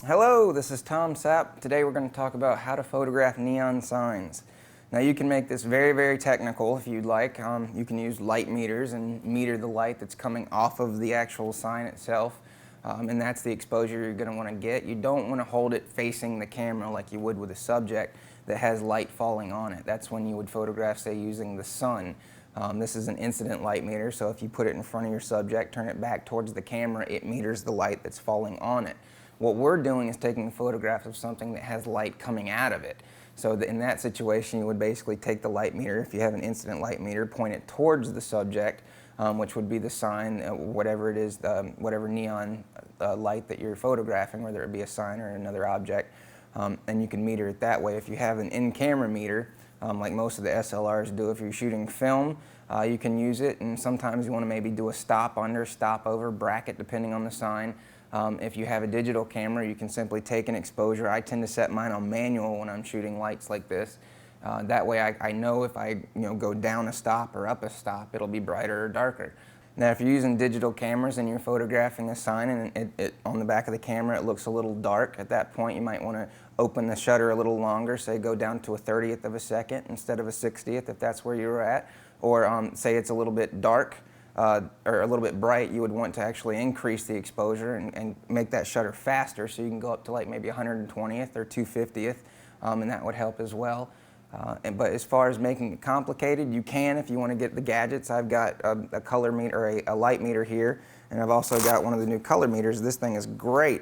Hello, this is Tom Sapp. Today we're going to talk about how to photograph neon signs. Now you can make this very, very technical if you'd like. You can use light meters and meter the light that's coming off of the actual sign itself. And that's the exposure you're going to want to get. You don't want to hold it facing the camera like you would with a subject that has light falling on it. That's when you would photograph, say, using the sun. This is an incident light meter, so if you put it in front of your subject, turn it back towards the camera, it meters the light that's falling on it. What we're doing is taking a photograph of something that has light coming out of it. So in that situation, you would basically take the light meter, if you have an incident light meter, point it towards the subject, which would be the sign, whatever it is, whatever neon light that you're photographing, whether it be a sign or another object, and you can meter it that way. If you have an in-camera meter, like most of the SLRs do, if you're shooting film, you can use it, and sometimes you want to maybe do a stop under, stop over, bracket, depending on the sign. If you have a digital camera, you can simply take an exposure. I tend to set mine on manual when I'm shooting lights like this. That way I know if I go down a stop or up a stop, it'll be brighter or darker. Now if you're using digital cameras and you're photographing a sign and on the back of the camera it looks a little dark, at that point you might want to open the shutter a little longer, say go down to a 30th of a second instead of a 60th if that's where you were at, or say it's a little bit dark, or a little bit bright, you would want to actually increase the exposure and make that shutter faster so you can go up to like maybe 120th or 250th, and that would help as well. But as far as making it complicated, you can if you want to get the gadgets. I've got a color meter, or a light meter here, and I've also got one of the new color meters. This thing is great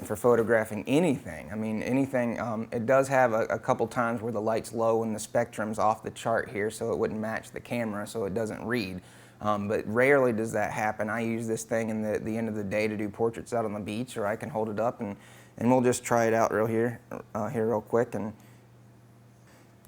for photographing anything. I mean, anything. It does have a couple times where the light's low and the spectrum's off the chart here, so it wouldn't match the camera, so it doesn't read. But rarely does that happen. I use this thing in the end of the day to do portraits out on the beach, or I can hold it up and we'll just try it out here real quick. And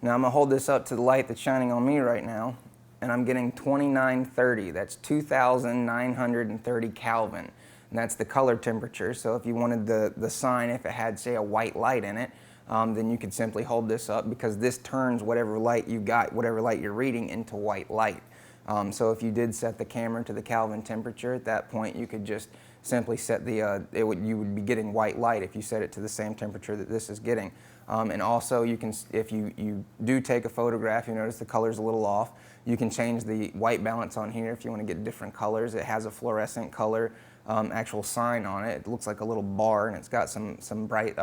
now I'm going to hold this up to the light that's shining on me right now, and I'm getting 2930. That's 2,930 Kelvin. And that's the color temperature. So if you wanted the sign, if it had, say, a white light in it, then you could simply hold this up, because this turns whatever light you got, whatever light you're reading, into white light. So if you did set the camera to the Kelvin temperature, at that point you could just simply set you would be getting white light if you set it to the same temperature that this is getting. And also you can, if you do take a photograph, you notice the color's a little off, you can change the white balance on here if you want to get different colors. It has a fluorescent color actual sign on it. It looks like a little bar, and it's got some bright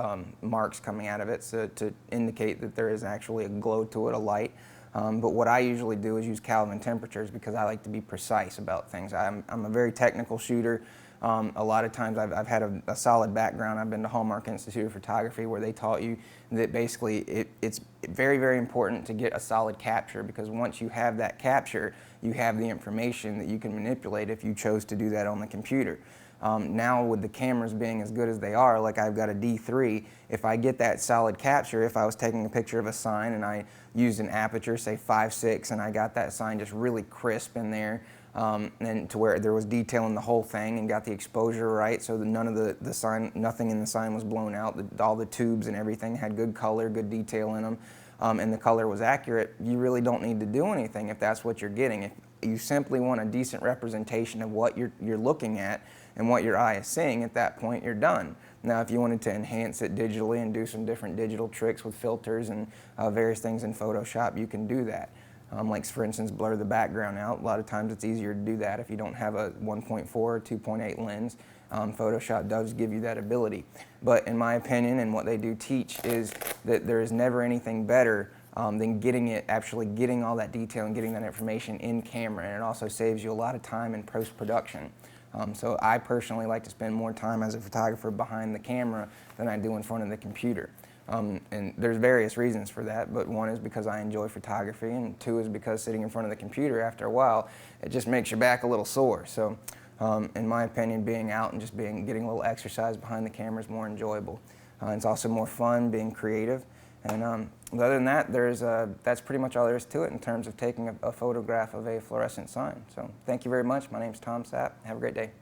marks coming out of it, so to indicate that there is actually a glow to it, a light. But what I usually do is use Kelvin temperatures, because I like to be precise about things. I'm a very technical shooter. A lot of times I've had a solid background. I've been to Hallmark Institute of Photography, where they taught you that basically it's very, very important to get a solid capture, because once you have that capture, you have the information that you can manipulate if you chose to do that on the computer. Now with the cameras being as good as they are, like I've got a D3, if I get that solid capture, if I was taking a picture of a sign and I used an aperture, say 5.6, and I got that sign just really crisp in there, and to where there was detail in the whole thing, and got the exposure right, so that none of the sign, nothing in the sign was blown out, all the tubes and everything had good color, good detail in them, and the color was accurate, you really don't need to do anything if that's what you're getting. If you simply want a decent representation of what you're looking at and what your eye is seeing, at that point you're done. Now if you wanted to enhance it digitally and do some different digital tricks with filters and various things in Photoshop, you can do that. Like for instance, blur the background out. A lot of times it's easier to do that if you don't have a 1.4 or 2.8 lens. Photoshop does give you that ability. But in my opinion, and what they do teach, is that there is never anything better than actually getting all that detail and getting that information in camera, and it also saves you a lot of time in post-production. So I personally like to spend more time as a photographer behind the camera than I do in front of the computer. And there's various reasons for that, but one is because I enjoy photography, and two is because sitting in front of the computer after a while, it just makes your back a little sore. So in my opinion, being out and just getting a little exercise behind the camera is more enjoyable. It's also more fun, being creative. And other than that, that's pretty much all there is to it in terms of taking a photograph of a fluorescent sign. So thank you very much. My name's Tom Sapp. Have a great day.